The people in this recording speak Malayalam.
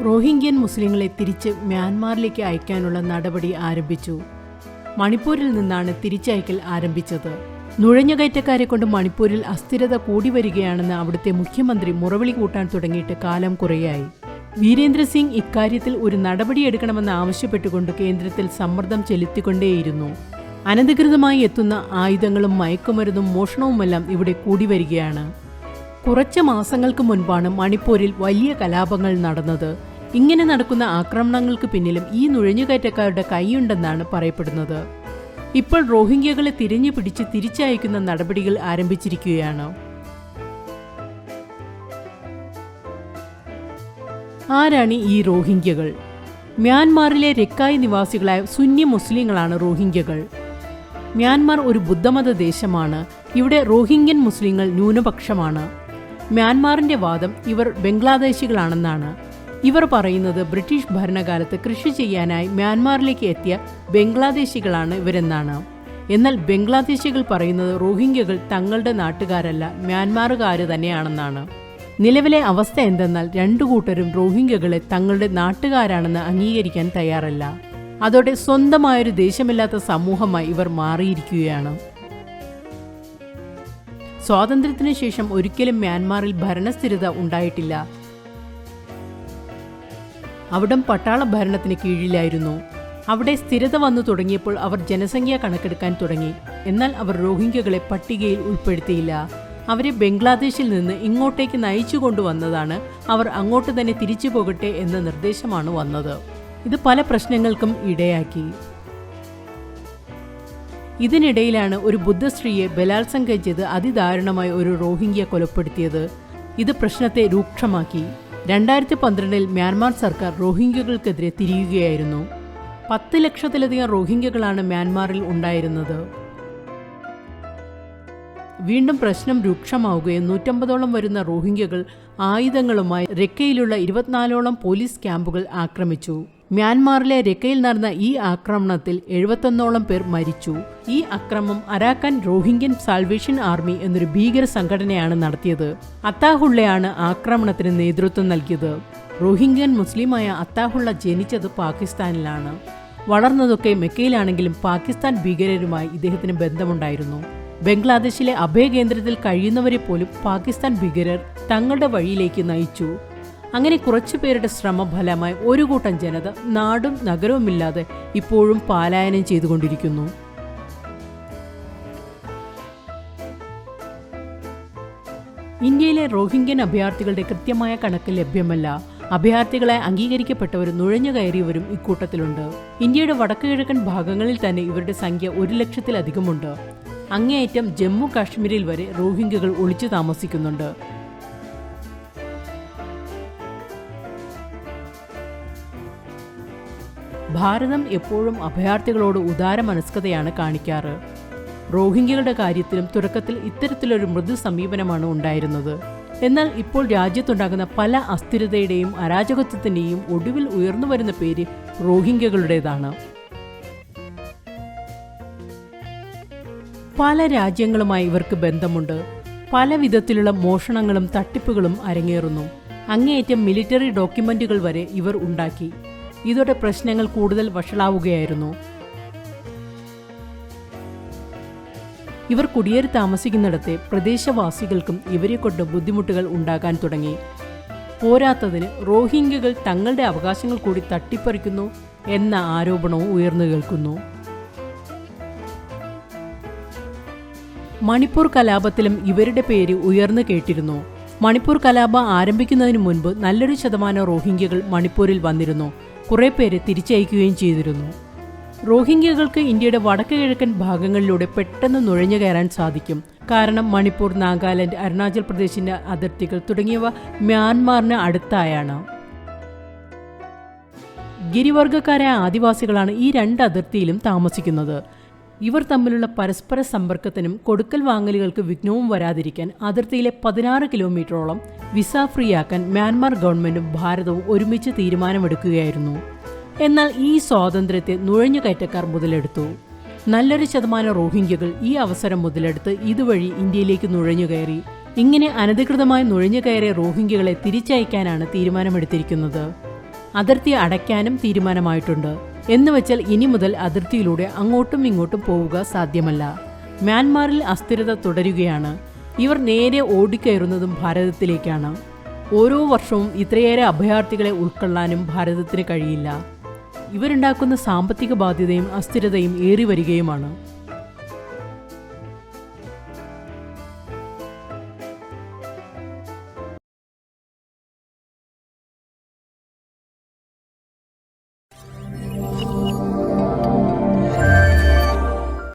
റോഹിംഗ്യൻ മുസ്ലിങ്ങളെ തിരിച്ച് മ്യാൻമാറിലേക്ക് അയക്കാനുള്ള നടപടി ആരംഭിച്ചു. മണിപ്പൂരിൽ നിന്നാണ് തിരിച്ചയക്കൽ ആരംഭിച്ചത്. നുഴഞ്ഞുകയറ്റക്കാരെ കൊണ്ട് മണിപ്പൂരിൽ അസ്ഥിരത കൂടി വരികയാണെന്ന് അവിടുത്തെ മുഖ്യമന്ത്രി മുറവിളി കൂട്ടാൻ തുടങ്ങിയിട്ട് കാലം കുറേയായി. വീരേന്ദ്ര സിംഗ് ഇക്കാര്യത്തിൽ ഒരു നടപടിയെടുക്കണമെന്ന് ആവശ്യപ്പെട്ടുകൊണ്ട് കേന്ദ്രത്തിൽ സമ്മർദ്ദം ചെലുത്തിക്കൊണ്ടേയിരുന്നു. അനധികൃതമായി എത്തുന്ന ആയുധങ്ങളും മയക്കുമരുന്നും മോഷണവുമെല്ലാം ഇവിടെ കൂടി വരികയാണ്. കുറച്ച് മാസങ്ങൾക്ക് മുൻപാണ് മണിപ്പൂരിൽ വലിയ കലാപങ്ങൾ നടന്നത്. ഇങ്ങനെ നടക്കുന്ന ആക്രമണങ്ങൾക്ക് പിന്നിലും ഈ നുഴഞ്ഞുകയറ്റക്കാരുടെ കൈയുണ്ടെന്നാണ് പറയപ്പെടുന്നത്. ഇപ്പോൾ റോഹിംഗ്യകളെ തിരഞ്ഞു പിടിച്ച് തിരിച്ചയക്കുന്ന നടപടികൾ ആരംഭിച്ചിരിക്കുകയാണ്. ആരാണ് ഈ റോഹിംഗ്യകൾ? മ്യാൻമാറിലെ രക്കായ് നിവാസികളായ സുന്നി മുസ്ലിങ്ങളാണ് റോഹിംഗ്യകൾ. മ്യാൻമാർ ഒരു ബുദ്ധമത ദേശമാണ്. ഇവിടെ റോഹിംഗ്യൻ മുസ്ലിങ്ങൾ ന്യൂനപക്ഷമാണ്. മ്യാൻമാറിന്റെ വാദം ഇവർ ബംഗ്ലാദേശികളാണെന്നാണ്. ഇവർ പറയുന്നത് ബ്രിട്ടീഷ് ഭരണകാലത്ത് കൃഷി ചെയ്യാനായി മ്യാൻമാറിലേക്ക് എത്തിയ ബംഗ്ലാദേശികളാണ് ഇവരെന്നാണ്. എന്നാൽ ബംഗ്ലാദേശികൾ പറയുന്നത് റോഹിംഗ്യകൾ തങ്ങളുടെ നാട്ടുകാരല്ല, മ്യാൻമാറുകാർ തന്നെയാണെന്നാണ്. നിലവിലെ അവസ്ഥ എന്തെന്നാൽ രണ്ടു കൂട്ടരും റോഹിംഗ്യകളെ തങ്ങളുടെ നാട്ടുകാരാണെന്ന് അംഗീകരിക്കാൻ തയ്യാറല്ല. അതോടെ സ്വന്തമായൊരു ദേശമില്ലാത്ത സമൂഹമായി ഇവർ മാറിയിരിക്കുകയാണ്. സ്വാതന്ത്ര്യത്തിനു ശേഷം ഒരിക്കലും മ്യാൻമാറിൽ ഭരണസ്ഥിരത ഉണ്ടായിട്ടില്ല. അവിടം പട്ടാള ഭരണത്തിന് കീഴിലായിരുന്നു. അവിടെ സ്ഥിരത വന്നു തുടങ്ങിയപ്പോൾ അവർ ജനസംഖ്യ കണക്കെടുക്കാൻ തുടങ്ങി. എന്നാൽ അവർ റോഹിംഗ്യകളെ പട്ടികയിൽ ഉൾപ്പെടുത്തിയില്ല. അവരെ ബംഗ്ലാദേശിൽ നിന്ന് ഇങ്ങോട്ടേക്ക് നയിച്ചു കൊണ്ടുവന്നതാണ്. അവർ അങ്ങോട്ട് തന്നെ തിരിച്ചു പോകട്ടെ എന്ന നിർദ്ദേശമാണ് വന്നത്. ഇത് പല പ്രശ്നങ്ങൾക്കും ഇടയാക്കി. ഇതിനിടയിലാണ് ഒരു ബുദ്ധസ്ത്രീയെ ബലാത്സംഗം ചെയ്ത് അതിദാരുണമായി ഒരു റോഹിംഗ്യ കൊലപ്പെടുത്തിയത്. ഇത് പ്രശ്നത്തെ രൂക്ഷമാക്കി. 2012 മ്യാൻമാർ സർക്കാർ റോഹിംഗ്യകൾക്കെതിരെ തിരിയുകയായിരുന്നു. 10 ലക്ഷത്തിലധികം റോഹിംഗ്യകളാണ് മ്യാൻമാറിൽ ഉണ്ടായിരുന്നത്. വീണ്ടും പ്രശ്നം രൂക്ഷമാവുകയും 150ഓളം വരുന്ന റോഹിംഗ്യകൾ ആയുധങ്ങളുമായി രക്കയിലുള്ള 24ഓളം പോലീസ് ക്യാമ്പുകൾ ആക്രമിച്ചു. മ്യാൻമാറിലെ രക്കയിൽ നടന്ന ഈ ആക്രമണത്തിൽ 71ഓളം പേർ മരിച്ചു. ഈ അക്രമം അരാക്കാൻ റോഹിംഗ്യൻ സാൽവേഷൻ ആർമി എന്നൊരു ഭീകര സംഘടനയാണ് നടത്തിയത്. അത്താഹുള്ളയാണ് ആക്രമണത്തിന് നേതൃത്വം നൽകിയത്. റോഹിംഗ്യൻ മുസ്ലിമായ അത്താഹുള്ള ജനിച്ചത് പാകിസ്ഥാനിലാണ്. വളർന്നതൊക്കെ മെക്കയിലാണെങ്കിലും പാകിസ്ഥാൻ ഭീകരരുമായി ഇദ്ദേഹത്തിന് ബന്ധമുണ്ടായിരുന്നു. ബംഗ്ലാദേശിലെ അഭയകേന്ദ്രത്തിൽ കഴിയുന്നവരെ പോലും പാകിസ്ഥാൻ ഭീകരർ തങ്ങളുടെ വഴിയിലേക്ക് നയിച്ചു. അങ്ങനെ കുറച്ചുപേരുടെ ശ്രമഫലമായി ഒരു കൂട്ടം ജനത നാടും നഗരവുമില്ലാതെ ഇപ്പോഴും പലായനം ചെയ്തുകൊണ്ടിരിക്കുന്നു. ഇന്ത്യയിലെ റോഹിംഗ്യൻ അഭയാർത്ഥികളുടെ കൃത്യമായ കണക്ക് ലഭ്യമല്ല. അഭയാർത്ഥികളെ അംഗീകരിക്കപ്പെട്ടവരും നുഴഞ്ഞു കയറിയവരും ഇക്കൂട്ടത്തിലുണ്ട്. ഇന്ത്യയുടെ വടക്കുകിഴക്കൻ ഭാഗങ്ങളിൽ തന്നെ ഇവരുടെ സംഖ്യ 1 ലക്ഷത്തിലധികമുണ്ട്. അങ്ങേയറ്റം ജമ്മു കാശ്മീരിൽ വരെ റോഹിംഗ്യകൾ ഒളിച്ചു താമസിക്കുന്നുണ്ട്. ഭാരതം എപ്പോഴും അഭയാർത്ഥികളോട് ഉദാരമനസ്കതയാണ് കാണിക്കാറ്. റോഹിംഗ്യകളുടെ കാര്യത്തിലും തുടക്കത്തിൽ ഇത്തരത്തിലൊരു മൃദു സമീപനമാണ് ഉണ്ടായിരുന്നത്. എന്നാൽ ഇപ്പോൾ രാജ്യത്തുണ്ടാകുന്ന പല അസ്ഥിരതയുടെയും അരാജകത്വത്തിന്റെയും ഒടുവിൽ ഉയർന്നുവരുന്ന പേര് റോഹിംഗ്യകളുടേതാണ്. പല രാജ്യങ്ങളുമായി ഇവർക്ക് ബന്ധമുണ്ട്. പല വിധത്തിലുള്ള മോഷണങ്ങളും തട്ടിപ്പുകളും അരങ്ങേറുന്നു. അങ്ങേയറ്റം മിലിറ്ററി ഡോക്യുമെന്റുകൾ വരെ ഇവർ ഉണ്ടാക്കി. ഇതോടെ പ്രശ്നങ്ങൾ കൂടുതൽ വഷളാവുകയായിരുന്നു. ഇവർ കുടിയേറി താമസിക്കുന്നിടത്തെ പ്രദേശവാസികൾക്കും ഇവരെ കൊണ്ട് ബുദ്ധിമുട്ടുകൾ ഉണ്ടാകാൻ തുടങ്ങി. പോരാത്തതിന് റോഹിംഗ്യകൾ തങ്ങളുടെ അവകാശങ്ങൾ കൂടി തട്ടിപ്പറിക്കുന്നു എന്ന ആരോപണവും ഉയർന്നു കേൾക്കുന്നു. മണിപ്പൂർ കലാപത്തിലും ഇവരുടെ പേര് ഉയർന്നു കേട്ടിരുന്നു. മണിപ്പൂർ കലാപം ആരംഭിക്കുന്നതിന് മുൻപ് നല്ലൊരു ശതമാനം റോഹിംഗ്യകൾ മണിപ്പൂരിൽ വന്നിരുന്നു. കുറെ പേരെ തിരിച്ചയക്കുകയും ചെയ്തിരുന്നു. റോഹിംഗ്യകൾക്ക് ഇന്ത്യയുടെ വടക്ക് കിഴക്കൻ ഭാഗങ്ങളിലൂടെ പെട്ടെന്ന് നുഴഞ്ഞു കയറാൻ സാധിക്കും. കാരണം മണിപ്പൂർ, നാഗാലാൻഡ്, അരുണാചൽ പ്രദേശിന്റെ അതിർത്തികൾ തുടങ്ങിയവ മ്യാൻമാറിന് അടുത്തായാണ്. ഗിരിവർഗക്കാരായ ആദിവാസികളാണ് ഈ 2 അതിർത്തിയിലും താമസിക്കുന്നത്. ഇവർ തമ്മിലുള്ള പരസ്പര സമ്പർക്കത്തിനും കൊടുക്കൽ വാങ്ങലുകൾക്ക് വിഘ്നവും വരാതിരിക്കാൻ അതിർത്തിയിലെ 16 കിലോമീറ്ററോളം വിസ ഫ്രീ ആക്കാൻ മ്യാൻമാർ ഗവൺമെന്റും ഭാരതവും ഒരുമിച്ച് തീരുമാനമെടുക്കുകയായിരുന്നു. എന്നാൽ ഈ സ്വാതന്ത്ര്യത്തെ നുഴഞ്ഞുകയറ്റക്കാർ മുതലെടുത്തു. നല്ലൊരു ശതമാനം റോഹിംഗ്യകൾ ഈ അവസരം മുതലെടുത്ത് ഇതുവഴി ഇന്ത്യയിലേക്ക് നുഴഞ്ഞുകയറി. ഇങ്ങനെ അനധികൃതമായി നുഴഞ്ഞുകയറിയ റോഹിംഗ്യകളെ തിരിച്ചയക്കാനാണ് തീരുമാനമെടുത്തിരിക്കുന്നത്. അതിർത്തി അടയ്ക്കാനും തീരുമാനമായിട്ടുണ്ട്. എന്നുവെച്ചാൽ ഇനി മുതൽ അതിർത്തിയിലൂടെ അങ്ങോട്ടും ഇങ്ങോട്ടും പോവുക സാധ്യമല്ല. മ്യാൻമാറിൽ അസ്ഥിരത തുടരുകയാണ്. ഇവർ നേരെ ഓടിക്കയറുന്നതും ഭാരതത്തിലേക്കാണ്. ഓരോ വർഷവും ഇത്രയേറെ അഭയാർത്ഥികളെ ഉൾക്കൊള്ളാനും ഭാരതത്തിന് കഴിയില്ല. ഇവരുണ്ടാക്കുന്ന സാമ്പത്തിക ബാധ്യതയും അസ്ഥിരതയും ഏറി വരികയുമാണ്.